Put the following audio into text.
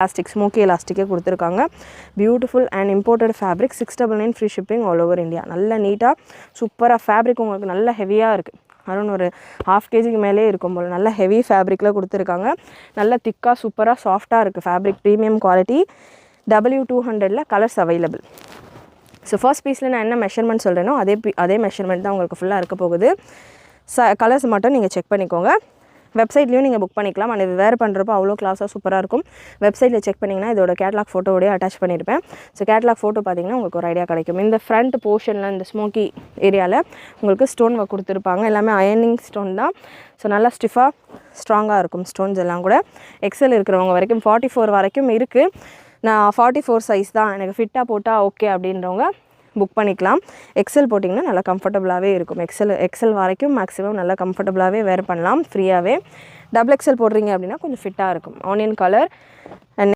Elastic smoky எலாஸ்டிக்கே கொடுத்துருக்காங்க. Beautiful and imported fabric. 699 free shipping all over India. நல்ல நீட்டாக சூப்பராக ஃபேப்ரிக் உங்களுக்கு நல்ல ஹெவியாக இருக்குது. அரௌண்ட் ஒரு 1/2 kg மேலே இருக்கும் போல் நல்ல ஹெவி ஃபேப்ரிக்கில் கொடுத்துருக்காங்க. நல்ல திக்காக சூப்பராக சாஃப்டாக இருக்குது fabric. Premium quality. W200 colours available. So first பீஸில் நான் என்ன மெஷர்மெண்ட் சொல்கிறேனோ அதே மெஷர்மெண்ட் தான் உங்களுக்கு ஃபுல்லாக இருக்க போகுது. கலர்ஸ் மட்டும் நீங்கள் செக் பண்ணிக்கோங்க. வெப்சைட்லேயும் நீங்கள் புக் பண்ணிக்கலாம். அண்ட் இது வேறு பண்ணுறப்போ அவ்வளோ கிளாஸாக சூப்பராக இருக்கும். வெப்சைட்டில் செக் பண்ணிங்கன்னா இதோட கேட்லாக் ஃபோட்டோவோடய அட்டாச் பண்ணியிருப்பேன். ஸோ கேட்லாக் ஃபோட்டோ பார்த்தீங்கன்னா உங்களுக்கு ஒரு ஐடியா கிடைக்கும். இந்த ஃப்ரண்ட் போர்ஷனில் இந்த ஸ்மோக்கி ஏரியாவில் உங்களுக்கு ஸ்டோன் ஒர்க் கொடுத்துருப்பாங்க. எல்லாமே அயர்னிங் ஸ்டோன் தான். ஸோ நல்லா ஸ்டிஃபாக ஸ்ட்ராங்காக இருக்கும் ஸ்டோன்ஸ் எல்லாம் கூட. எக்ஸல் இருக்கிறவங்க வரைக்கும் 44 வரைக்கும் இருக்குது. நான் 44 சைஸ் தான் எனக்கு ஃபிட்டாக போட்டால் ஓகே அப்படின்றவங்க புக் பண்ணிக்கலாம். எக்ஸல் போட்டிங்கன்னா நல்லா கம்ஃபர்டபுளாகவே இருக்கும். எக்ஸல் வரைக்கும் மேக்ஸிமம் நல்லா கம்ஃபர்டபுளாகவே வேர் பண்ணலாம் ஃப்ரீயாகவே. XXL போடுறீங்க அப்படின்னா கொஞ்சம் ஃபிட்டாக இருக்கும். Onion colour and